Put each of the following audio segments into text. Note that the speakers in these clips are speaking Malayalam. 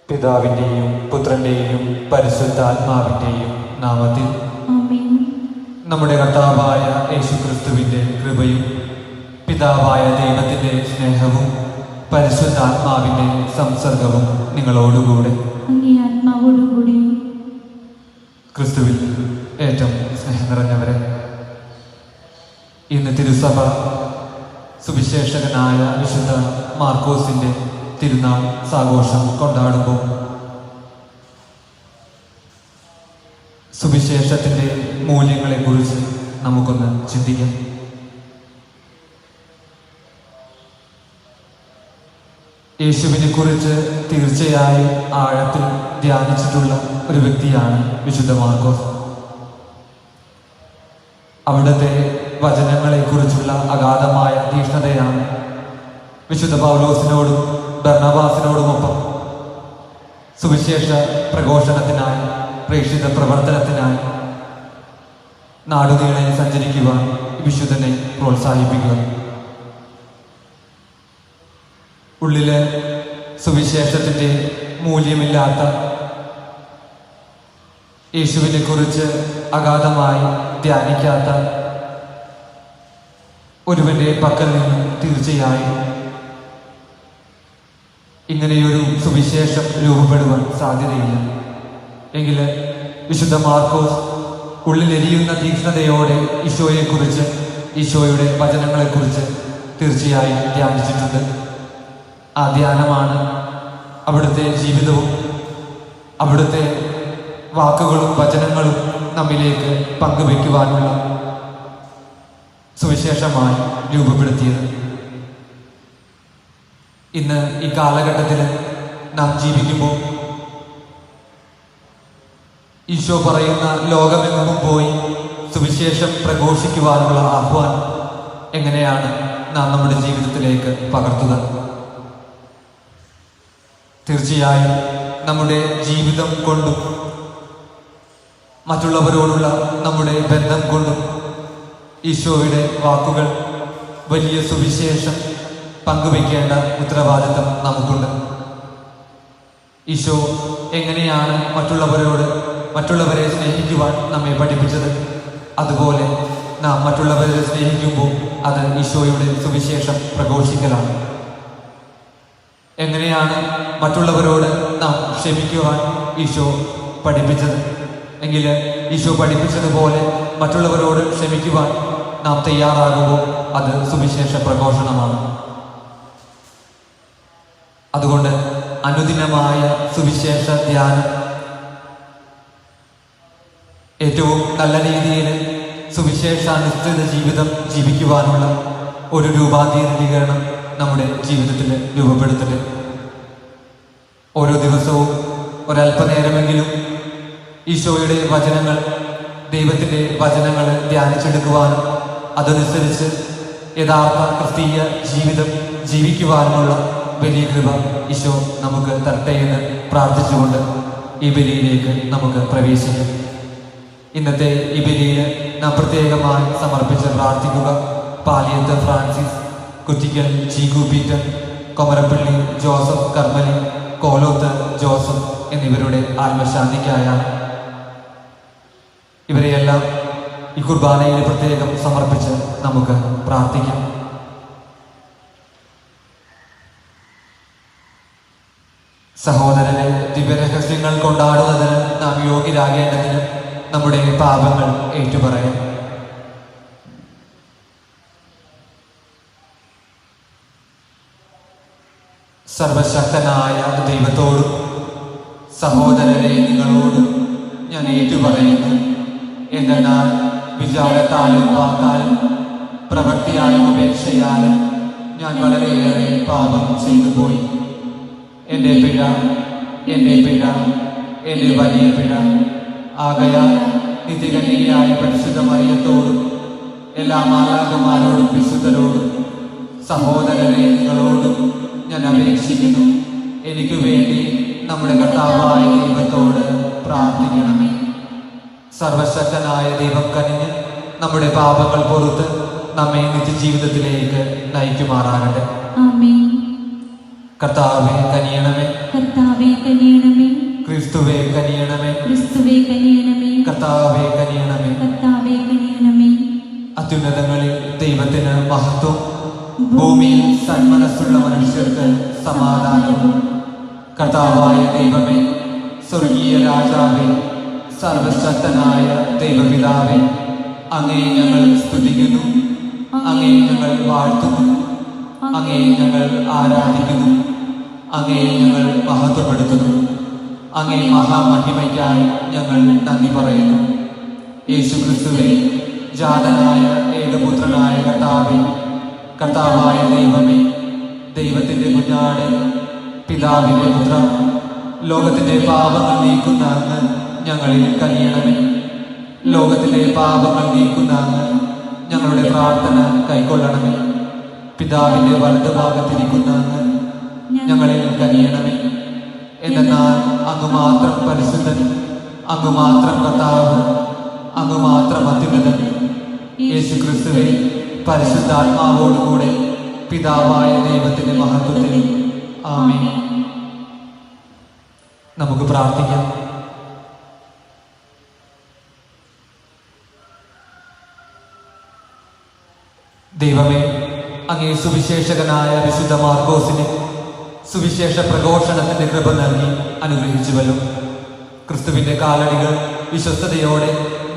പിതാവിൻ്റെയും പുത്രൻ്റെയും പരിശുദ്ധാത്മാവിൻ്റെയും നാമത്തിൽ നമ്മുടെ കർത്താവായ യേശുക്രിസ്തുവിൻ്റെ കൃപയും പിതാവായ ദൈവത്തിൻ്റെ സ്നേഹവും പരിശുദ്ധാത്മാവിൻ്റെ സംസർഗവും നിങ്ങളോടുകൂടെ. ക്രിസ്തുവിൽ ഏറ്റവും സ്നേഹം നിറഞ്ഞവരെ, ഇന്ന് തിരുസഭ സുവിശേഷകനായ വിശുദ്ധ മാർക്കോസിൻ്റെ തിരുനാൾ സാഘോഷം കൊണ്ടാടുമ്പോൾ സുവിശേഷത്തിൻ്റെ മൂല്യങ്ങളെക്കുറിച്ച് നമുക്കൊന്ന് ചിന്തിക്കാം. യേശുവിനെ കുറിച്ച് തീർച്ചയായും ആഴത്തിൽ ധ്യാനിച്ചിട്ടുള്ള ഒരു വ്യക്തിയാണ് വിശുദ്ധ മാർക്കോസ്. അവിടുത്തെ വചനങ്ങളെക്കുറിച്ചുള്ള അഗാധമായ തീക്ഷ്ണതയാണ് വിശുദ്ധ പൗലോസിനോടും ബർണബാസിനോടുമൊപ്പം സുവിശേഷ പ്രഘോഷണത്തിനായി, പ്രേക്ഷിത പ്രവർത്തനത്തിനായി നാടുനീളെ സഞ്ചരിക്കുവാൻ വിശുദ്ധനെ പ്രോത്സാഹിപ്പിക്കുക. ഉള്ളിലെ സുവിശേഷത്തിൻ്റെ മൂല്യമില്ലാത്ത, യേശുവിനെ കുറിച്ച് അഗാധമായി ധ്യാനിക്കാത്ത ഒരുവന്റെ പക്കൽ നിന്ന് തീർച്ചയായും ഇങ്ങനെയൊരു സുവിശേഷം രൂപപ്പെടുവാൻ സാധ്യതയില്ല. എങ്കിൽ വിശുദ്ധ മാർക്കോസ് ഉള്ളിലെരിയുന്ന തീക്ഷ്ണതയോടെ ഈശോയെക്കുറിച്ച്, ഈശോയുടെ വചനങ്ങളെക്കുറിച്ച് തീർച്ചയായും ധ്യാനിച്ചിട്ടുണ്ട്. ആ ധ്യാനമാണ് അവിടുത്തെ ജീവിതവും അവിടുത്തെ വാക്കുകളും വചനങ്ങളും നമ്മിലേക്ക് പങ്കുവയ്ക്കുവാനുള്ള സുവിശേഷമായി രൂപപ്പെടുത്തിയത്. ഇന്ന് ഈ കാലഘട്ടത്തിൽ നാം ജീവിക്കുമ്പോൾ ഈശോ പറയുന്ന ലോകമെങ്ങും പോയി സുവിശേഷം പ്രഘോഷിക്കുവാനുള്ള ആഹ്വാനം എങ്ങനെയാണ് നാം നമ്മുടെ ജീവിതത്തിലേക്ക് പകർത്തുക? തീർച്ചയായും നമ്മുടെ ജീവിതം കൊണ്ടും മറ്റുള്ളവരോടുള്ള നമ്മുടെ ബന്ധം കൊണ്ടും ഈശോയുടെ വാക്കുകൾ വലിയ സുവിശേഷം പങ്കുവയ്ക്കേണ്ട ഉത്തരവാദിത്തം നമുക്കുണ്ട്. ഈശോ എങ്ങനെയാണ് മറ്റുള്ളവരെ സ്നേഹിക്കുവാൻ നമ്മെ പഠിപ്പിച്ചത്, അതുപോലെ നാം മറ്റുള്ളവരെ സ്നേഹിക്കുമ്പോൾ അത് ഈശോയുടെ സുവിശേഷം പ്രഘോഷിക്കലാണ്. എങ്ങനെയാണ് മറ്റുള്ളവരോട് നാം ക്ഷമിക്കുവാൻ ഈശോ പഠിപ്പിച്ചത് എങ്കിൽ ഈശോ പഠിപ്പിച്ചതുപോലെ മറ്റുള്ളവരോട് ക്ഷമിക്കുവാൻ നാം തയ്യാറാകുമ്പോൾ അത് സുവിശേഷ പ്രഘോഷണമാണ്. അതുകൊണ്ട് അനുദിനമായ സുവിശേഷ ധ്യാനം, ഏറ്റവും നല്ല രീതിയിൽ സുവിശേഷാനുഷ്ഠിത ജീവിതം ജീവിക്കുവാനുള്ള ഒരു രൂപാന്തരീകരണം നമ്മുടെ ജീവിതത്തിൽ രൂപപ്പെടുത്തട്ടെ. ഓരോ ദിവസവും ഒരല്പനേരമെങ്കിലും ഈശോയുടെ വചനങ്ങൾ, ദൈവത്തിൻ്റെ വചനങ്ങൾ ധ്യാനിച്ചെടുക്കുവാനും അതനുസരിച്ച് യഥാർത്ഥ ക്രിസ്തീയ ജീവിതം ജീവിക്കുവാനുമുള്ള വലിയ കൃപ ഈശോ നമുക്ക് തരട്ടെ എന്ന് പ്രാർത്ഥിച്ചുകൊണ്ട് ഈ ബലിയിലേക്ക് നമുക്ക് പ്രവേശിക്കാം. ഇന്നത്തെ ഈ ബലിയിൽ നാം പ്രത്യേകമായി സമർപ്പിച്ച് പ്രാർത്ഥിക്കുക പാലിയത്ത് ഫ്രാൻസിസ്, കുറ്റിക്കൽ ചീക്കു പീറ്റർ, കൊമരപ്പള്ളി ജോസഫ് കർമ്മലി, കോലോത്ത് ജോസഫ് എന്നിവരുടെ ആത്മശാന്തിക്കായാണ്. ഇവരെയെല്ലാം ഈ കുർബാനയിൽ പ്രത്യേകം സമർപ്പിച്ച് നമുക്ക് പ്രാർത്ഥിക്കാം. സഹോദരനെ, ദിവ്യരഹസ്യങ്ങൾ കൊണ്ടാടുന്നതിന് നാം യോഗ്യരാകേണ്ടതിന് നമ്മുടെ പാപങ്ങൾ ഏറ്റുപറയാം. സർവശക്തനായ ദൈവത്തോടും സഹോദരരെ നിങ്ങളോടും ഞാൻ ഏറ്റുപറയുന്നു. എന്നാൽ വിചാരത്താലും വാക്കാലും പ്രവൃത്തിയാലും ഉപേക്ഷയാലും ഞാൻ വളരെയേറെ പാപം ചെയ്തു പോയി. എൻ്റെ പിഴ, എൻ്റെ വലിയ പിഴ. ആകയാൽ നിത്യകന്യകയായ പരിശുദ്ധ മറിയത്തോടും എല്ലാ മാലാഖമാരോടും വിശുദ്ധരോടും സഹോദരരെ നിങ്ങളോടും ഞാൻ അപേക്ഷിക്കുന്നു, എനിക്ക് വേണ്ടി നമ്മുടെ കർത്താവായ ദൈവത്തോട് പ്രാർത്ഥിക്കണമേ. സർവശക്തനായ ദൈവം കനിഞ്ഞ് നമ്മുടെ പാപങ്ങൾ പൊറുത്ത് നമ്മെ നിത്യജീവിതത്തിലേക്ക് നയിക്കുമാറാകട്ടെ. കർത്താവേ കനിയണമേ, കർത്താവേ കനിയണമേ. ക്രിസ്തുവേ കനിയണമേ, ക്രിസ്തുവേ കനിയണമേ. കർത്താവേ കനിയണമേ, കർത്താവേ കനിയണമേ. അത്യുന്നതങ്ങളിൽ ദൈവത്തിന് മഹത്വം, ഭൂമിയിൽ സന്മനസ്സുള്ള മനുഷ്യർക്ക് സമാധാനവും. കർത്താവായ ദൈവമേ, സ്വർഗീയ രാജാവേ, സർവശക്തനായ ദൈവപിതാവേ, അങ്ങേ ഞങ്ങൾ സ്തുതിക്കുന്നു, അങ്ങേ ഞങ്ങൾ വാഴ്ത്തുന്നു, അങ്ങേ ഞങ്ങൾ ആരാധിക്കുന്നു, അങ്ങേ ഞങ്ങൾ മഹത്വപ്പെടുത്തുന്നു. അങ്ങേ മഹാമഹിമയ്ക്കായി ഞങ്ങൾ നന്ദി പറയുന്നു. യേശുക്രിസ്തുവേ, ജാതനായ ഏകപുത്രനായ കർത്താവേ, കർത്താവായ ദൈവമേ, ദൈവത്തിൻ്റെ കുഞ്ഞാട്, പിതാവിൻ്റെ പുത്ര, ലോകത്തിൻ്റെ പാപങ്ങൾ നീക്കുന്ന അങ്ങ് ഞങ്ങളിൽ കനിയണമേ. ലോകത്തിൻ്റെ പാപങ്ങൾ നീക്കുന്ന അങ്ങ് ഞങ്ങളുടെ പ്രാർത്ഥന കൈക്കൊള്ളണമേ. പിതാവിൻ്റെ വലതുഭാഗത്തിരിക്കുന്ന അങ്ങ് ഞങ്ങളിൽ കനിയണമേ. എന്നാൽ അങ്ങ് മാത്രം പരിശുദ്ധൻ, അങ്ങ് മാത്രം കർത്താവ്, അങ്ങ് മാത്രം അത്യുന്നതൻ. യേശുക്രിസ്തുവേ, പരിശുദ്ധാത്മാവോടുകൂടെ പിതാവായ ദൈവത്തിന്റെ മഹത്വത്തിൽ ആമേൻ. നമുക്ക് പ്രാർത്ഥിക്കാം. ദൈവമേ, അങ്ങേ സുവിശേഷകനായ വിശുദ്ധ മാർക്കോസിന് സുവിശേഷ പ്രഘോഷണത്തിന്റെ കൃപ നൽകി അനുഗ്രഹിച്ചുവല്ലോ. ക്രിസ്തുവിന്റെ കാലടികൾ വിശ്വസ്തയോടെ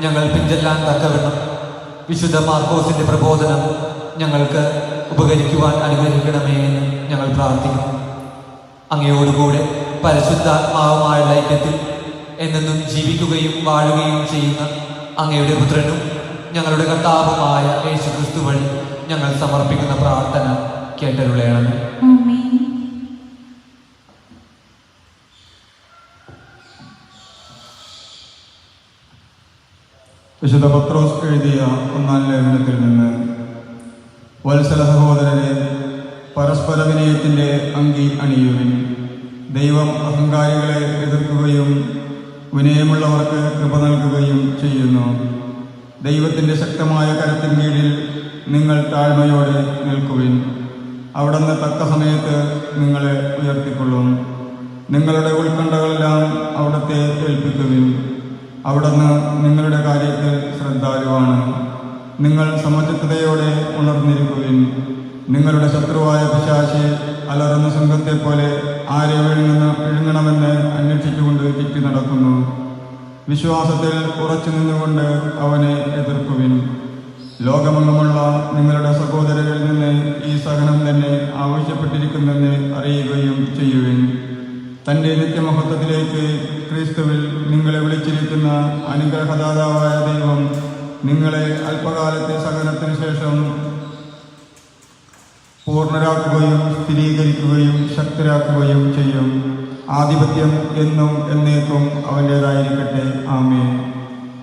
ഞങ്ങൾ പിഞ്ചെല്ലാൻ തക്കവണ്ണം വിശുദ്ധ മാർക്കോസിന്റെ പ്രബോധനം ഞങ്ങൾക്ക് ഉപകരിക്കുവാൻ അനുഗ്രഹിക്കണമേ എന്ന് ഞങ്ങൾ പ്രാർത്ഥിക്കുന്നു. അങ്ങയോടുകൂടെ പരിശുദ്ധാത്മാവുമായുള്ള ഐക്യത്തിൽ എന്നെന്നും ജീവിക്കുകയും വാഴുകയും ചെയ്യുന്ന അങ്ങയുടെ പുത്രനും ഞങ്ങളുടെ കർത്താവുമായ യേശുക്രിസ്തു വഴി ഞങ്ങൾ സമർപ്പിക്കുന്ന പ്രാർത്ഥന കേട്ടരുളയണമേ. വിശുദ്ധ പത്രോസ് എഴുതിയ ഒന്നാം ലേഖനത്തിൽ നിന്ന്: വത്സല സഹോദരരെ, പരസ്പര വിനയത്തിൻ്റെ അങ്കി അണിയുവിൻ. ദൈവം അഹങ്കാരികളെ എതിർക്കുകയും വിനയമുള്ളവർക്ക് കൃപ നൽകുകയും ചെയ്യുന്നു. ദൈവത്തിൻ്റെ ശക്തമായ കരത്തിൻ കീഴിൽ നിങ്ങൾ താഴ്മയോടെ നിൽക്കുവിൻ. അവിടുന്ന് തക്ക സമയത്ത് നിങ്ങളെ ഉയർത്തിക്കൊള്ളും. നിങ്ങളുടെ ഉത്കണ്ഠകളെല്ലാം അവിടുത്തെ ഏൽപ്പിക്കുവിൻ. അവിടുന്ന് നിങ്ങളുടെ കാര്യത്തിൽ ശ്രദ്ധാലുവാണ്. നിങ്ങൾ സമചിത്തതയോടെ ഉണർന്നിരിക്കുവിൻ. നിങ്ങളുടെ ശത്രുവായ പിശാച് അലറുന്ന സിംഹത്തെപ്പോലെ ആരെ വിഴുങ്ങണമെന്ന് അന്വേഷിച്ചുകൊണ്ട് ചുറ്റി നടക്കുന്നു. വിശ്വാസത്തിൽ ഉറച്ചു നിന്നുകൊണ്ട് അവനെ എതിർക്കുവിൻ. ലോകമെങ്ങുമുള്ള നിങ്ങളുടെ സഹോദരരിൽ നിന്ന് ഈ സഹനം തന്നെ ആവശ്യപ്പെട്ടിരിക്കുന്നെന്ന് അറിയുകയും ചെയ്യുവിൻ. തൻ്റെ നിത്യമഹത്വത്തിലേക്ക് ക്രിസ്തുവിൽ നിങ്ങളെ വിളിച്ചിരിക്കുന്ന അനുഗ്രഹദാതാവായ ദൈവം നിങ്ങളെ അല്പകാലത്തെ സഹനത്തിന് ശേഷം പൂർണ്ണരാക്കുകയും സ്ഥിരീകരിക്കുകയും ശക്തരാക്കുകയും ചെയ്യും. ആധിപത്യം എന്നും എന്നേക്കും അവൻ്റേതായിരിക്കട്ടെ. ആമേൻ.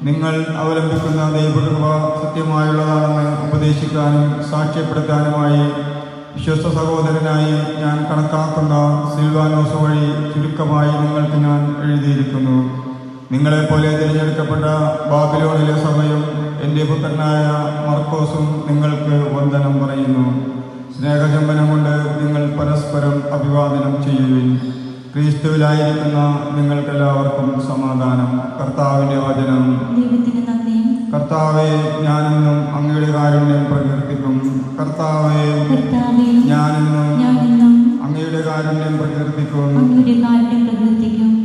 നിങ്ങൾ അവലംബിക്കുന്ന ദൈവകൃപ സത്യമായുള്ളതാണെന്ന് ഉപദേശിക്കാനും സാക്ഷ്യപ്പെടുത്താനുമായി വിശ്വസ്ത സഹോദരനായി ഞാൻ കണക്കാക്കുന്ന സിൽവാനോസ് വഴി ചുരുക്കമായി നിങ്ങൾക്ക് ഞാൻ എഴുതിയിരിക്കുന്നു. നിങ്ങളെപ്പോലെ തിരഞ്ഞെടുക്കപ്പെട്ട ബാബിലോണിലെ സഭയും എൻ്റെ പുത്രനായ മർക്കോസും നിങ്ങൾക്ക് വന്ദനം പറയുന്നു. സ്നേഹചുംബനം കൊണ്ട് നിങ്ങൾ പരസ്പരം അഭിവാദനം ചെയ്യുവിൻ. ക്രിസ്തുവിലായിരിക്കുന്ന നിങ്ങൾക്കെല്ലാവർക്കും സമാധാനം. കർത്താവിൻ്റെ വചനം. ദൈവത്തിന് നന്ദി. കർത്താവേ, ഞാനെന്നും അങ്ങയുടെ കാരുണ്യം പ്രകീർത്തിക്കും. കർത്താവേ, ഞാനെന്നും അങ്ങയുടെ കാരുണ്യം പ്രകീർത്തിക്കും.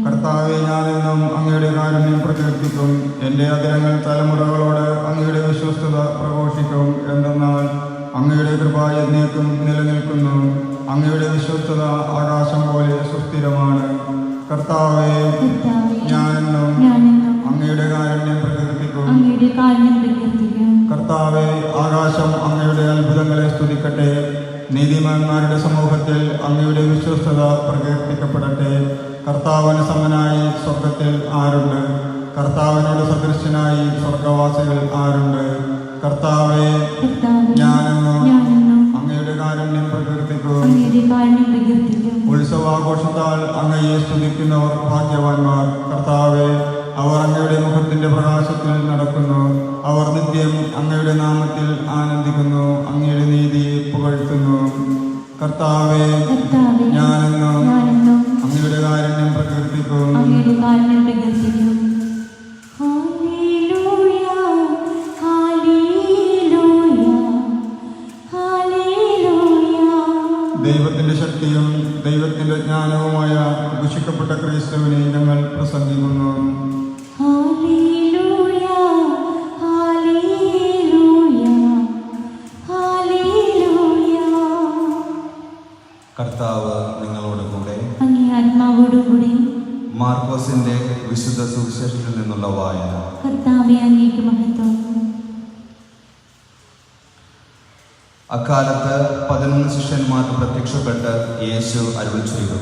കർത്താവേ, ഞാനെന്നും അങ്ങയുടെ കാരുണ്യം പ്രകീർത്തിക്കും. എൻ്റെ അതിരങ്ങൾ തലമുറകളോട് അങ്ങയുടെ വിശ്വസ്തത പ്രഘോഷിക്കും. എന്തെന്നാൽ അങ്ങയുടെ കൃപ എന്നേക്കും നിലനിൽക്കുന്നു. അങ്ങയുടെ വിശ്വസ്തത ആകാശം പോലെ സുസ്ഥിരമാണ്. കർത്താവേ, ഞാനെന്നും അങ്ങയുടെ കാരുണ്യം പ്രകീർത്തിക്കും. കർത്താവേ, ആകാശം അങ്ങയുടെ അത്ഭുതങ്ങളെ സ്തുതിക്കട്ടെ. നീതിമാന്മാരുടെ സമൂഹത്തിൽ അങ്ങയുടെ വിശ്വസ്തത പ്രകീർത്തിക്കപ്പെടട്ടെ. കർത്താവിന് സമനായി സ്വർഗത്തിൽ ആരുണ്ട്? കർത്താവിനോട് സദൃശനായി സ്വർഗവാസികൾ ആരുണ്ട്? കർത്താവേ, ഞാനെന്നും അങ്ങയുടെ കാരുണ്യം പ്രകീർത്തിക്കും. ഉത്സവാഘോഷത്താൽ അങ്ങയെ സ്തുതിക്കുന്നവർ ഭാഗ്യവാന്മാർ. കർത്താവേ, അവർ അങ്ങയുടെ മുഖത്തിന്റെ പ്രകാശത്തിൽ നടക്കുന്നു. അവർ നിത്യം അങ്ങയുടെ നാമത്തിൽ ആനന്ദിക്കുന്നു. അങ്ങയുടെ നീതിയെ പുകഴ്ത്തുന്നു. കർത്താവേ, ഞാനെന്നും അങ്ങയുടെ കാരുണ്യം പ്രകീർത്തിക്കും. ദൈവത്തിന്റെ ശക്തിയും ദൈവത്തിന്റെ ജ്ഞാനവുമായ ദുഷിക്കപ്പെട്ട ക്രിസ്തുവിനെ ഞങ്ങൾ പ്രസംഗിക്കുന്നു. കർത്താവ് നിങ്ങളോട് കൂടെ. അങ്ങേ ആത്മാവോടുകൂടി. മാർക്കോസിന്റെ വിശുദ്ധ സുവിശേഷത്തിൽ നിന്നുള്ള വായന. കർത്താവേ, അങ്ങേക്ക് മഹത്വം. അക്കാലത്ത് 11 ശിഷ്യന്മാർക്ക് പ്രത്യക്ഷപ്പെട്ട് യേശു അരുൾ ചെയ്തു,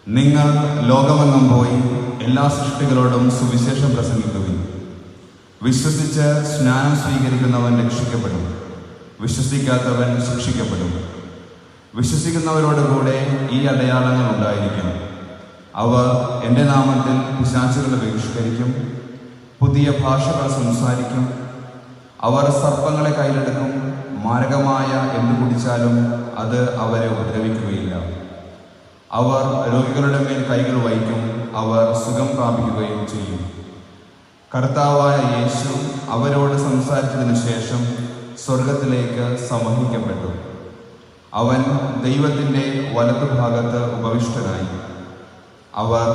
നിങ്ങൾ ലോകമെങ്ങും പോയി എല്ലാ സൃഷ്ടികളോടും സുവിശേഷം പ്രസംഗിക്കുവിൻ. വിശ്വസിച്ച് സ്നാനം സ്വീകരിക്കുന്നവൻ രക്ഷിക്കപ്പെടും, വിശ്വസിക്കാത്തവൻ ശിക്ഷിക്കപ്പെടും. വിശ്വസിക്കുന്നവരോട് കൂടെ ഈ അടയാളങ്ങൾ ഉണ്ടായിരിക്കും. അവർ എൻ്റെ നാമത്തിൽ പിശാചുകളെ ബഹിഷ്കരിക്കും, പുതിയ ഭാഷകൾ സംസാരിക്കും, അവർ സർപ്പങ്ങളെ കയ്യിലെടുക്കും, മാരകമായ എന്തു കുടിച്ചാലും അത് അവരെ ഉപദ്രവിക്കുകയില്ല. അവർ രോഗികളുടെ മേൽ കൈകൾ വയ്ക്കും, അവർ സുഖം പ്രാപിക്കുകയും ചെയ്യും. കർത്താവായ യേശു അവരോട് സംസാരിച്ചതിനു ശേഷം സ്വർഗത്തിലേക്ക് സംവഹിക്കപ്പെട്ടു. അവൻ ദൈവത്തിൻ്റെ വലതുഭാഗത്ത് ഉപവിഷ്ടനായി. അവർ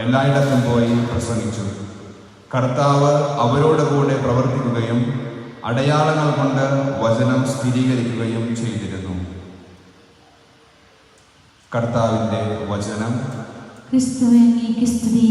എല്ലായിടത്തും പോയി പ്രസംഗിച്ചു. കർത്താവ് അവരോട് കൂടെ പ്രവർത്തിക്കുകയും അടയാളങ്ങൾ കൊണ്ട് വചനം സ്ഥിരീകരിക്കുകയും ചെയ്തിരുന്നു. കർത്താവിൻ്റെ വചനം. ക്രിസ്തുവേ, അങ്ങേക്ക് സ്തുതി.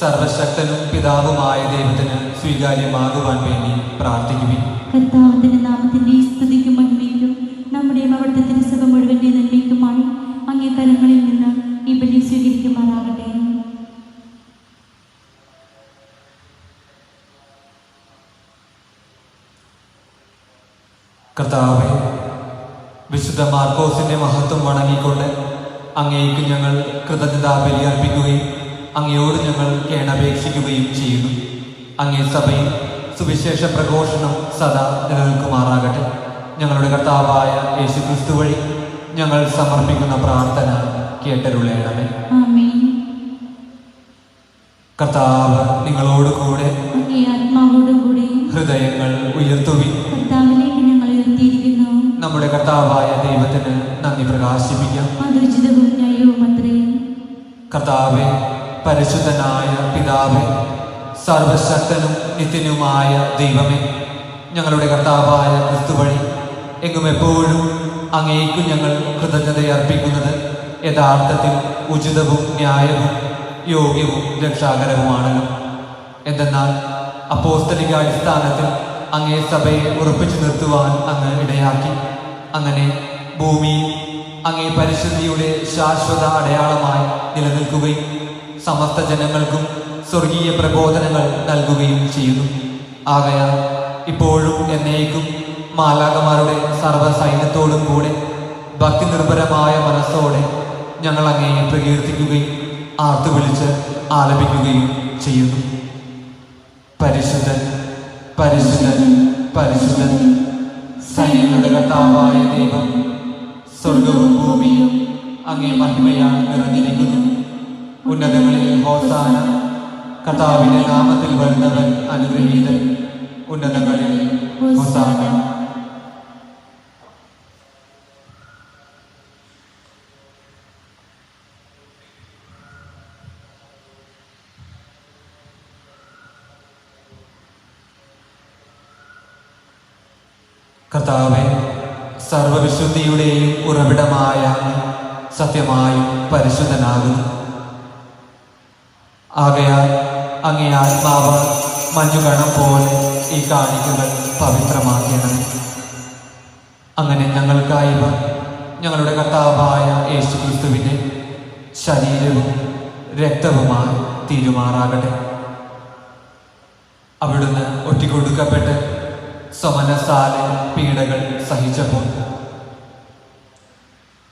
സർവശക്തനും പിതാവുമായ ദൈവത്തിന് സ്വീകാര്യമാകുവാൻ വേണ്ടി പ്രാർത്ഥിക്കുവിൻ. കർത്താവിന്റെ നാമത്തിന്റെ സ്തുതിക്കും മഹിമയ്ക്കും നമ്മുടെയും അവിടുത്തെ തിരുസഭ മുഴുവന്റെ നന്മയ്ക്കുമായി അങ്ങേ കരങ്ങളിൽ നിന്ന് ഈ ബലി സ്വീകരിക്കുമാറാകട്ടെ. കർത്താവേ, വിശുദ്ധ മാർക്കോസിന്റെ മഹത്വം വണങ്ങിക്കൊണ്ട് അങ്ങേക്ക് ഞങ്ങൾ കൃതജ്ഞതാ ബലി അർപ്പിക്കുകയും അങ്ങയോട് ഞങ്ങൾ കേണപേക്ഷിക്കുകയും ചെയ്യുന്നു. അങ്ങേ സഭയിൽ സുവിശേഷ പ്രഘോഷണം സദാ നിലനിൽക്കുമാറാകട്ടെ. ഞങ്ങളുടെ കർത്താവായ യേശുക്രിസ്തു വഴി ഞങ്ങൾ സമർപ്പിക്കുന്ന പ്രാർത്ഥന കേട്ടരുളേണമേ. ആമേൻ. കർത്താവ് നിങ്ങളോട് കൂടെ. അങ്ങേ ആത്മാവോടും കൂടെ. ഹൃദയങ്ങൾ ഉയർത്തുവിൻ. കർത്താവിലേക്ക് ഞങ്ങൾ ഉയർത്തിയിരിക്കുന്നു. നമ്മുടെ കർത്താവായ ദൈവത്തിന് നന്ദി പ്രകാശിപ്പിക്കാം. അതുചിതവും ന്യായവും അത്രയും. കർത്താവേ, പരിശുദ്ധനായ പിതാവേ, സർവശക്തനും നിത്യനുമായ ദൈവമേ, ഞങ്ങളുടെ കർത്താവായ ക്രിസ്തു വഴി എങ്ങും എപ്പോഴും അങ്ങേക്കു ഞങ്ങൾ കൃതജ്ഞതയർപ്പിക്കുന്നത് യഥാർത്ഥത്തിൽ ഉചിതവും ന്യായവും യോഗ്യവും രക്ഷാകരവുമാണല്ലോ. എന്തെന്നാൽ അപ്പോസ്തലിക അടിസ്ഥാനത്തിൽ അങ്ങേ സഭയെ ഉറപ്പിച്ചു നിർത്തുവാൻ അങ്ങ് ഇടയാക്കി. അങ്ങനെ ഭൂമിയിൽ അങ്ങേ പരിശുദ്ധിയുടെ ശാശ്വത അടയാളമായി നിലനിൽക്കുകയും സമസ്ത ജനങ്ങൾക്കും സ്വർഗീയ പ്രബോധനങ്ങൾ നൽകുകയും ചെയ്യുന്നു. ആകയാൽ ഇപ്പോഴും എന്നേക്കും മാലാഖമാരുടെ സർവ്വസൈന്യത്തോടും കൂടെ ഭക്തി നിർഭരമായ മനസ്സോടെ ഞങ്ങൾ അങ്ങയെ പ്രകീർത്തിക്കുകയും ആർത്തു വിളിച്ച് ആലപിക്കുകയും ചെയ്യുന്നു. പരിശുദ്ധൻ, പരിശുദ്ധൻ, പരിശുദ്ധൻ, സൈന്യങ്ങളുടെ കർത്താവായ ദൈവം, സ്വർഗവും ഭൂമിയും അങ്ങേ മഹിമയാൽ നിറഞ്ഞിരിക്കുന്നു. ഉന്നതങ്ങളിൽ ഹോസാന. കർത്താവിന്റെ നാമത്തിൽ വരുന്നവൻ അനുഗ്രഹീതൻ. ഉന്നതങ്ങളിൽ ഹോസാന. കർത്താവേ, സർവവിശുദ്ധിയുടെയും ഉറവിടമായ സത്യമായും പരിശുദ്ധനാകുന്നു. ആകയാൽ അങ്ങേ ആത്മാവ് മഞ്ഞുകണം പോലെ ഈ കാണിക്കകൾ പവിത്രമാക്കിയണം. അങ്ങനെ ഞങ്ങൾക്കായി ഞങ്ങളുടെ കർത്താവായ യേശുക്രിസ്തുവിൻ്റെ ശരീരവും രക്തവുമായി തീരുമാറാകട്ടെ. അവിടുന്ന് ഒറ്റിക്കൊടുക്കപ്പെട്ട് സമനസാലെ പീഡകൾ സഹിച്ചപ്പോൾ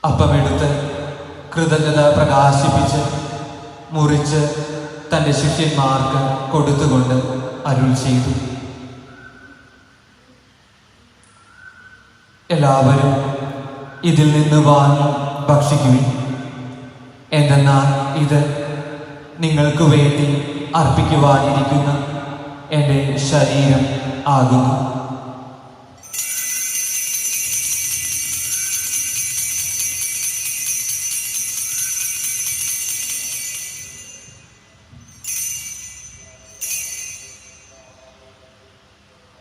അപ്പമെടുത്ത് കൃതജ്ഞത പ്രകാശിപ്പിച്ച് മുറിച്ച് തൻ്റെ ശിഷ്യന്മാർക്ക് കൊടുത്തുകൊണ്ട് അരുൾ ചെയ്തു, എല്ലാവരും ഇതിൽ നിന്ന് വാങ്ങി ഭക്ഷിക്കുവിൻ. എന്തെന്നാൽ ഇത് നിങ്ങൾക്ക് വേണ്ടി അർപ്പിക്കുവാനിരിക്കുന്ന എൻ്റെ ശരീരം ആകുന്നു.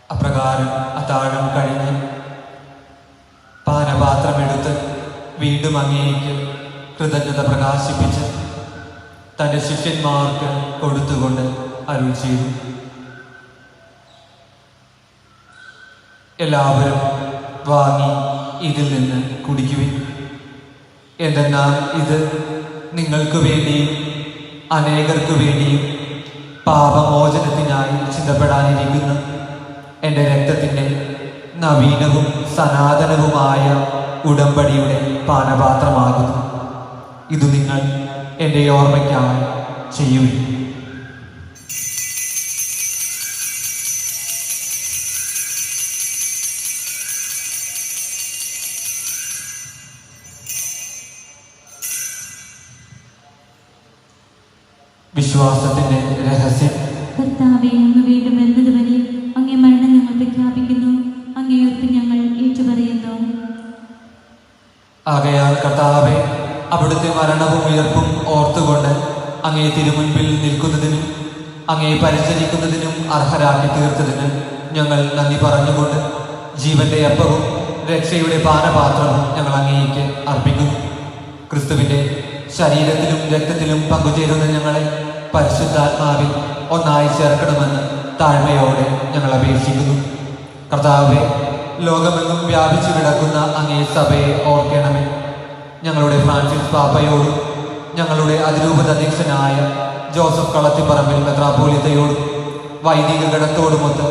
അപ്രകാരം അത്താഴം കഴിഞ്ഞ് പാനപാത്രമെടുത്ത് വീണ്ടും അങ്ങേക്ക് കൃതജ്ഞത പ്രകാശിപ്പിച്ച് തൻ്റെ ശിഷ്യന്മാർക്ക് കൊടുത്തുകൊണ്ട് അരുൾ ചെയ്തു, എല്ലാവരും വാങ്ങി ഇതിൽ നിന്ന് കുടിക്കുവിൻ. എന്തെന്നാൽ ഇത് നിങ്ങൾക്ക് വേണ്ടിയും അനേകർക്ക് വേണ്ടിയും പാപമോചനത്തിനായി ചിന്തപ്പെടാനിരിക്കുന്ന എൻ്റെ രക്തത്തിൻ്റെ നവീനവും സനാതനവുമായ ഉടമ്പടിയുടെ പാനപാത്രമാകുന്നു. ഇത് നിങ്ങൾ എൻ്റെ ഓർമ്മയ്ക്കായി ചെയ്യുവിൻ. വിശ്വാസത്തിന്റെ രഹസ്യം. കർത്താവേ, അങ്ങ് വീണ്ടും വരുന്നതുവരെ അങ്ങേ മരണം ഞങ്ങൾ പ്രഖ്യാപിക്കുന്നു, അങ്ങേ ഉയർപ്പ് ഞങ്ങൾ ഏറ്റുപറയുന്നു. ആകയാൽ കർത്താവേ, അവിടുത്തെ മരണവും ഉയർപ്പും ഓർത്തുകൊണ്ട് അങ്ങേ തിരുമുൻപിൽ നിൽക്കുന്നതിനും അങ്ങേ പരിചരിക്കുന്നതിനും അർഹരാക്കി തീർത്തതിന് ഞങ്ങൾ നന്ദി പറഞ്ഞുകൊണ്ട് ജീവന്റെ അപ്പവും രക്ഷയുടെ പാനപാത്രവും ഞങ്ങൾ അങ്ങേക്ക് അർപ്പിക്കുന്നു. ക്രിസ്തുവിന്റെ ശരീരത്തിലും രക്തത്തിലും പങ്കുചേരുന്ന ഞങ്ങളെ പരിശുദ്ധാത്മാവിൽ ഒന്നായി ചേർക്കണമെന്ന് താഴ്മയോടെ ഞങ്ങൾ അപേക്ഷിക്കുന്നു. കർത്താവെ, ലോകമെങ്ങും വ്യാപിച്ചു കിടക്കുന്ന അങ്ങേ സഭയെ ഓർക്കണമേ. ഞങ്ങളുടെ ഫ്രാൻസിസ് പാപ്പയോടും ഞങ്ങളുടെ അതിരൂപത അധ്യക്ഷനായ ജോസഫ് കളത്തിപ്പറമ്പിൽ മെത്രാപ്പോലിത്തയോടും വൈദിക ഗണത്തോടുമൊത്ത്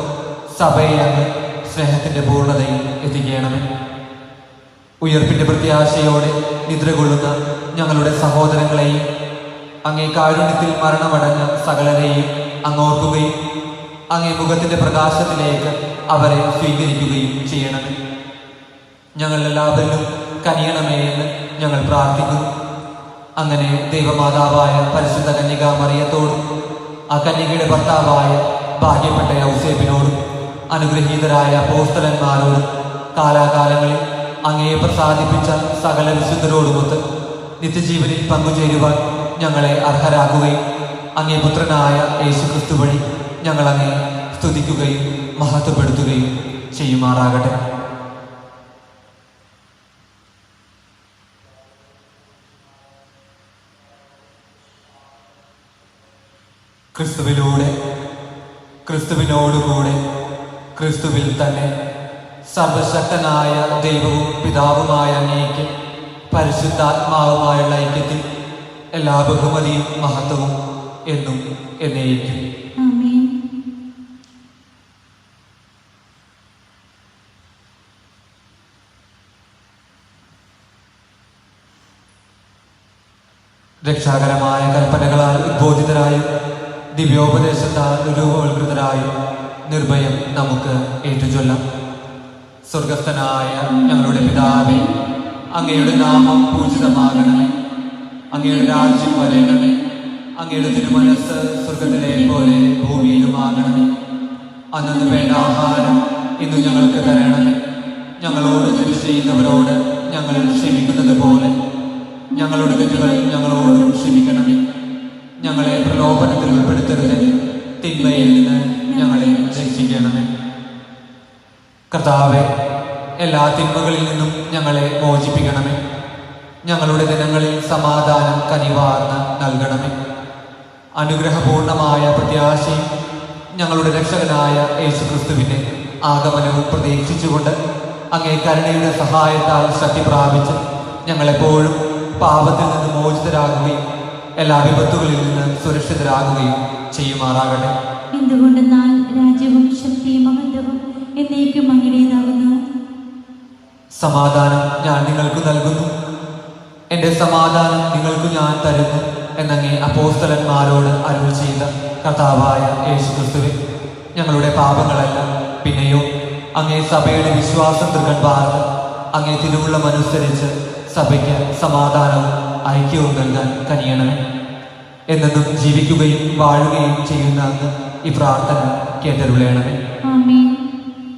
സഭയെ അങ്ങ് സ്നേഹത്തിൻ്റെ പൂർണ്ണതയിൽ എത്തിക്കണമേ. ഉയർപ്പിൻ്റെ പ്രത്യാശയോടെ നിദ്ര കൊള്ളുന്ന ഞങ്ങളുടെ സഹോദരങ്ങളെയും അങ്ങേ കാരുണ്യത്തിൽ മരണമടഞ്ഞ സകലരെയും അങ്ങോർക്കുകയും അങ്ങേ മുഖത്തിൻ്റെ പ്രകാശത്തിലേക്ക് അവരെ സ്വീകരിക്കുകയും ചെയ്യണമേ. ഞങ്ങളെല്ലാവരിലും കനിയണമേ എന്ന് ഞങ്ങൾ പ്രാർത്ഥിക്കുന്നു. അങ്ങനെ ദൈവമാതാവായ പരിശുദ്ധ കന്യകാ മറിയത്തോടും ആ കന്യകയുടെ ഭർത്താവായ ഭാഗ്യപ്പെട്ട യൗസേപ്പിനോടും അനുഗ്രഹീതരായ അപ്പോസ്തലന്മാരോടും കാലാകാലങ്ങളിൽ അങ്ങയെ പ്രസാദിപ്പിച്ച സകല വിശുദ്ധരോടുമൊത്ത് നിത്യജീവനിൽ പങ്കുചേരുവാൻ ഞങ്ങളെ അർഹരാക്കുകയും അങ്ങേ പുത്രനായ യേശുക്രിസ്തു വഴി ഞങ്ങൾ അങ്ങേ സ്തുതിക്കുകയും മഹത്വപ്പെടുത്തുകയും ചെയ്യുമാറാകട്ടെ. ക്രിസ്തുവിലൂടെ, ക്രിസ്തുവിനോടുകൂടെ, ക്രിസ്തുവിൽ തന്നെ സർവശക്തനായ ദൈവവും പിതാവുമായ അങ്ങേക്ക് പരിശുദ്ധാത്മാവുമായുള്ള ഐക്യത്തിൽ എല്ലാ ബഹുമതിയും മഹത്വവും എന്നും എന്നേക്കും. ആമേൻ. രക്ഷാകരമായ കൽപ്പനകളാൽ ഉദ്ബോധിതരായും ദിവ്യോപദേശത്താൽ രൂപവൽകൃതരായും നിർഭയം നമുക്ക് ഏറ്റുചൊല്ലാം. സ്വർഗസ്ഥനായ ഞങ്ങളുടെ പിതാവേ, അങ്ങയുടെ നാമം പൂജിതമാകണമേ. അങ്ങയുടെ രാജ്യം വരേണമേ. അങ്ങയുടെ തിരുമനസ് സ്വർഗത്തിലെ പോലെ ഭൂമിയിലുമാകണമേ. അന്നു വേണ്ട ആഹാരം ഇന്ന് ഞങ്ങൾക്ക് തരണമേ. ഞങ്ങളോട് തെറ്റ് ചെയ്യുന്നവരോട് ഞങ്ങൾ ക്ഷമിക്കുന്നത് പോലെ ഞങ്ങളുടെ തെറ്റുകൾ ഞങ്ങളോടും ക്ഷമിക്കണമേ. ഞങ്ങളെ പ്രലോഭനത്തിൽ ഉൾപ്പെടുത്തരുത്, തിന്മയിൽ നിന്ന് ഞങ്ങളെ രക്ഷിക്കണമേ. കർത്താവെ, എല്ലാ തിന്മകളിൽ നിന്നും ഞങ്ങളെ മോചിപ്പിക്കണമേ. ഞങ്ങളുടെ ദിനങ്ങളിൽ സമാധാനം കനിവാർന്ന് നൽകണമേ. അനുഗ്രഹപൂർണമായ പ്രത്യാശയും ഞങ്ങളുടെ രക്ഷകനായ യേശുക്രിസ്തുവിൻ്റെ ആഗമനവും പ്രതീക്ഷിച്ചുകൊണ്ട് അങ്ങേ കരുണയുടെ സഹായത്താൽ ശക്തി പ്രാപിച്ച് ഞങ്ങളെപ്പോഴും പാപത്തിൽ നിന്ന് മോചിതരാകുകയും എല്ലാ വിപത്തുകളിൽ നിന്ന് സുരക്ഷിതരാകുകയും ചെയ്യുമാറാകട്ടെ. എന്തുകൊണ്ടെന്നാൽ രാജ്യവും ശക്തിയും മഹത്വവും എന്നേക്കും അങ്ങയുടേതാകുന്നു. സമാധാനം ഞാൻ നിങ്ങൾക്ക് നൽകുന്നു, എൻ്റെ സമാധാനം നിങ്ങൾക്ക് ഞാൻ തരുന്നു എന്നങ്ങേ അപ്പോസ്തലന്മാരോട് അരുൾ ചെയ്ത കർത്താവായ യേശുക്രിസ്തുവേ, ഞങ്ങളുടെ പാപങ്ങളല്ല പിന്നെയോ അങ്ങേ സഭയുടെ വിശ്വാസം തൃകൺ പാർത്ത് അങ്ങേ തിരുവുള്ളമനുസരിച്ച് സഭയ്ക്ക് സമാധാനവും ഐക്യവും നൽകാൻ കനിയണമേ. എന്നെന്നും ജീവിക്കുകയും വാഴുകയും ചെയ്യുന്ന അങ്ങ് ഈ പ്രാർത്ഥന കേട്ടരുളയണമേ. ആമേൻ.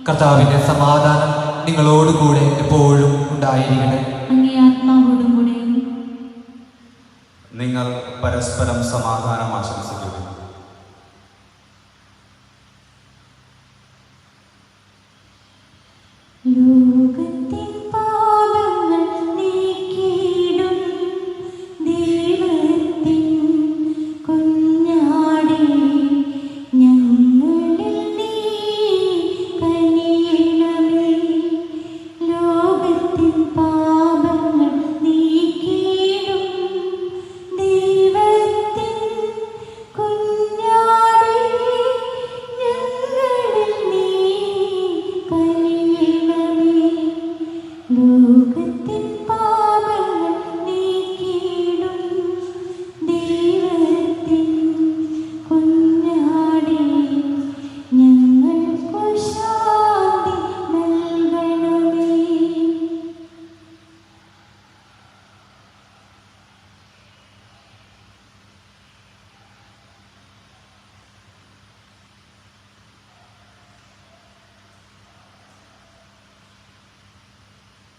കർത്താവിൻ്റെ സമാധാനം നിങ്ങളോടുകൂടെ എപ്പോഴും ഉണ്ടായിരിക്കട്ടെ. അങ്ങേ ആത്മാവോടും കൂടെ. നിങ്ങൾ പരസ്പരം സമാധാനം ആശംസിക്കുക. ലോകത്തിൻ പാപങ്ങൾ നീക്കിയിടും ദൈവത്തിൻ കുഞ്ഞാടേ, ഞങ്ങളിൽ നീ കനിയണമേ. ലോകത്തിൻ പാപങ്ങൾ നീക്കിയിടും ദൈവത്തിൻ കുഞ്ഞാടേ, ഞങ്ങളിൽ നീ കനിയണമേ. ലോകത്തിൻ പാപങ്ങൾ നീക്കിയിടും ദൈവത്തിൻ കുഞ്ഞാടേ, ഞങ്ങൾക്കു ശാന്തി നൽകണമേ.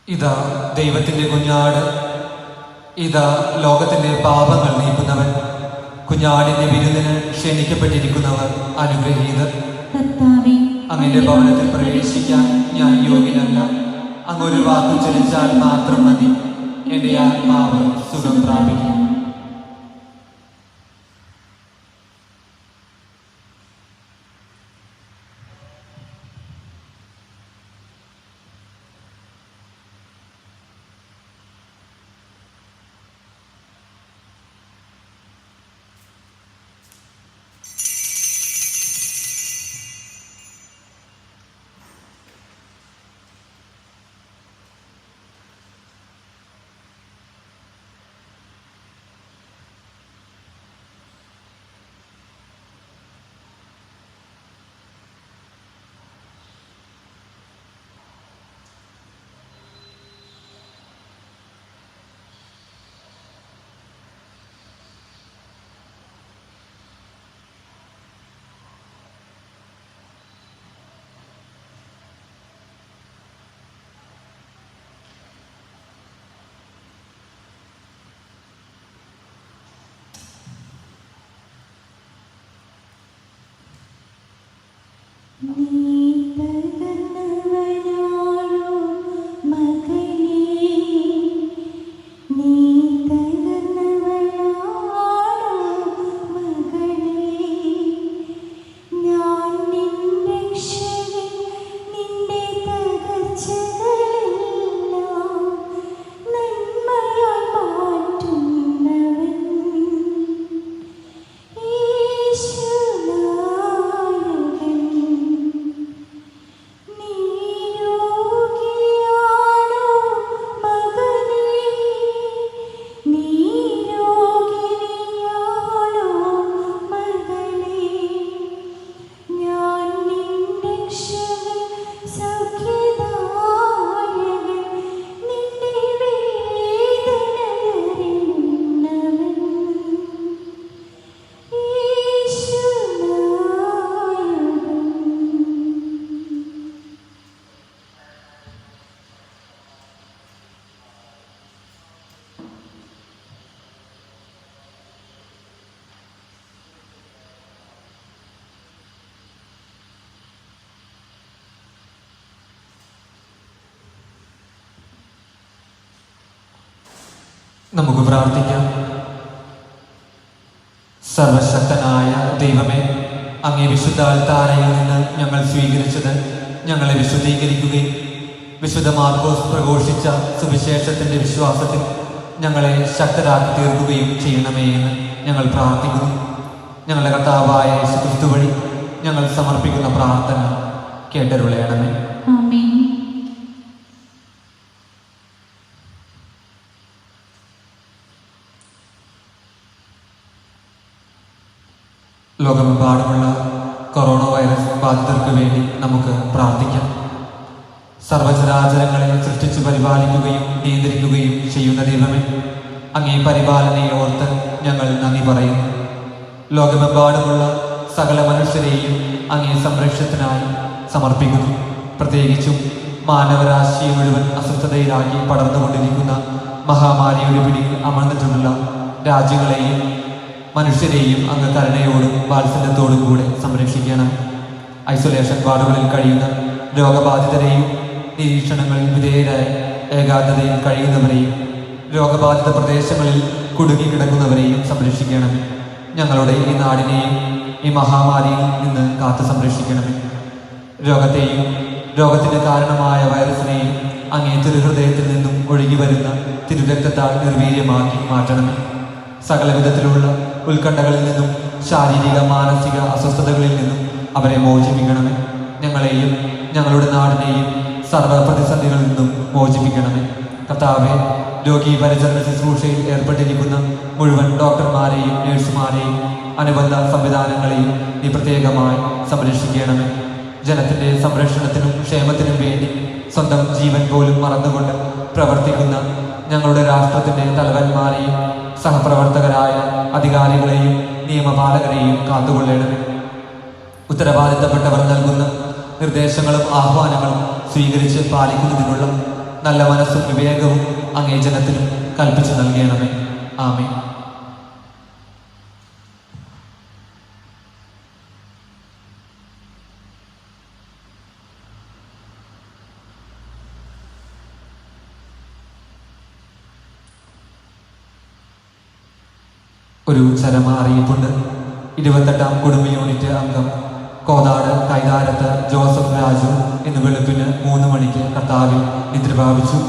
ഇതാ ദൈവത്തിൻ്റെ കുഞ്ഞാട്, ഇതാ ലോകത്തിൻ്റെ പാപങ്ങൾ നീക്കുന്നവൻ. കുഞ്ഞാടിൻ്റെ വിരുന്നിന് ക്ഷണിക്കപ്പെട്ടിരിക്കുന്നവർ അനുഗ്രഹീതർ. കർത്താവേ, അങ്ങയുടെ ഭവനത്തിൽ പ്രവേശിക്കാൻ ഞാൻ യോഗ്യനല്ല. അങ്ങൊരു വാക്കുച്ചരിച്ചാൽ മാത്രം മതി, എൻ്റെ ആത്മാവ് സുഖം പ്രാപിക്കും. നമുക്ക് പ്രാർത്ഥിക്കാം. സർവശക്തനായ ദൈവമേ, അങ്ങേ വിശുദ്ധ അൽത്താരയിൽ നിന്ന് ഞങ്ങൾ സ്വീകരിച്ചത് ഞങ്ങളെ വിശുദ്ധീകരിക്കുകയും വിശുദ്ധ മാർക്കോസ് പ്രഘോഷിച്ച സുവിശേഷത്തിൻ്റെ വിശ്വാസത്തിൽ ഞങ്ങളെ ശക്തരാക്കി തീർക്കുകയും ചെയ്യണമേ എന്ന് ഞങ്ങൾ പ്രാർത്ഥിക്കുന്നു. ഞങ്ങളുടെ കർത്താവായ യേശുക്രിസ്തു വഴി ഞങ്ങൾ സമർപ്പിക്കുന്ന പ്രാർത്ഥന കേട്ടരുളയണമേ. ആമേൻ. ലോകമെമ്പാടുമുള്ള കൊറോണ വൈറസ് ബാധിതർക്ക് വേണ്ടി നമുക്ക് പ്രാർത്ഥിക്കാം. സർവചരാചരങ്ങളെ സൃഷ്ടിച്ചു പരിപാലിക്കുകയും നിയന്ത്രിക്കുകയും ചെയ്യുന്ന ദൈവമേ, അങ്ങേ പരിപാലനയെ ഓർത്ത് ഞങ്ങൾ നന്ദി പറയുന്നു. ലോകമെമ്പാടുമുള്ള സകല മനുഷ്യരെയും അങ്ങേ സംരക്ഷണത്തിനായി സമർപ്പിക്കുന്നു. പ്രത്യേകിച്ചും മാനവരാശിയെ മുഴുവൻ അസ്വസ്ഥതയിലാക്കി പടർന്നുകൊണ്ടിരിക്കുന്ന മഹാമാരിയുടെ പിടിയിൽ അമർന്നിട്ടുള്ള രാജ്യങ്ങളെയും മനുഷ്യരെയും അങ്ങ് കരുണയോടും വാത്സല്യത്തോടും കൂടെ സംരക്ഷിക്കണം. ഐസൊലേഷൻ വാർഡുകളിൽ കഴിയുന്ന രോഗബാധിതരെയും നിരീക്ഷണങ്ങളിൽ വിധേയരായി ഏകാഗ്രതയിൽ കഴിയുന്നവരെയും രോഗബാധിത പ്രദേശങ്ങളിൽ കുടുങ്ങിക്കിടക്കുന്നവരെയും സംരക്ഷിക്കണമേ. ഞങ്ങളുടെ ഈ നാടിനെയും ഈ മഹാമാരിയിൽ നിന്ന് കാത്തു സംരക്ഷിക്കണമേ. രോഗത്തെയും രോഗത്തിന് കാരണമായ വൈറസിനെയും അങ്ങേ തിരുഹൃദയത്തിൽ നിന്നും ഒഴുകി വരുന്ന തിരുരക്തത്താൽ നിർവീര്യമാക്കി മാറ്റണമേ. സകല വിധത്തിലുള്ള ഉത്കണ്ഠകളിൽ നിന്നും ശാരീരിക മാനസിക അസ്വസ്ഥതകളിൽ നിന്നും അവരെ മോചിപ്പിക്കണമേ. ഞങ്ങളെയും ഞങ്ങളുടെ നാടിനെയും സർവ്വപ്രതിസന്ധികളിൽ നിന്നും മോചിപ്പിക്കണമേ. കർത്താവേ, രോഗി പരിചരണ ശുശ്രൂഷയിൽ ഏർപ്പെട്ടിരിക്കുന്ന മുഴുവൻ ഡോക്ടർമാരെയും നഴ്സുമാരെയും അനുബന്ധ സംവിധാനങ്ങളെയും നീ പ്രത്യേകമായി സംരക്ഷിക്കണമേ. ജനത്തിൻ്റെ സംരക്ഷണത്തിനും ക്ഷേമത്തിനും വേണ്ടി സ്വന്തം ജീവൻ പോലും മറന്നുകൊണ്ട് പ്രവർത്തിക്കുന്ന ഞങ്ങളുടെ രാഷ്ട്രത്തിൻ്റെ തലവന്മാരെയും സഹപ്രവർത്തകരായ അധികാരികളെയും നിയമപാലകരെയും കാത്തുകൊള്ളണമേ. ഉത്തരവാദിത്തപ്പെട്ടവർ നൽകുന്ന നിർദ്ദേശങ്ങളും ആഹ്വാനങ്ങളും സ്വീകരിച്ച് പാലിക്കുന്നതിനുള്ള നല്ല മനസ്സും വിവേകവും അങ്ങേ ജനത്തിനും കൽപ്പിച്ചു നൽകണമേ. ആമേൻ. ഒരു ചരമ അറിയിപ്പുണ്ട്. 28ാം കുടുംബ യൂണിറ്റ് അംഗം കോതാട് കൈതാരത്ത് ജോസഫ് രാജു ഇന്ന് വെളുപ്പിന് 3 മണിക്ക് കർത്താവിൽ നിദ്ര പ്രാപിച്ചു.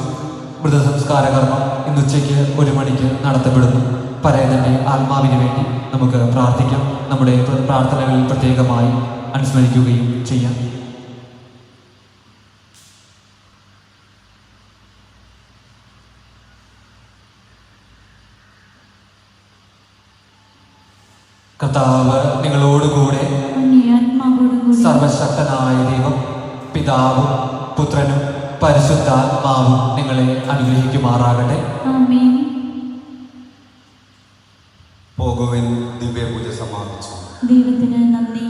മൃതസംസ്കാര കർമ്മം ഇന്ന് ഉച്ചയ്ക്ക് 1 മണിക്ക് നടത്തപ്പെടുന്നു. പരേതന്റെ ആത്മാവിന് വേണ്ടി നമുക്ക് പ്രാർത്ഥിക്കാം. നമ്മുടെ പ്രാർത്ഥനകളിൽ പ്രത്യേകമായി അനുസ്മരിക്കുകയും ചെയ്യാം. കർത്താവ് നിങ്ങളോടുകൂടെ. സർവശക്തനായ ദൈവം പിതാവും പുത്രനും പരിശുദ്ധാത്മാവും നിങ്ങളെ അനുഗ്രഹിക്കുമാറാകട്ടെ. പോകുവിൻ, ദിവ്യപൂജ സമാപിച്ചു. ദൈവത്തിന് നന്ദി.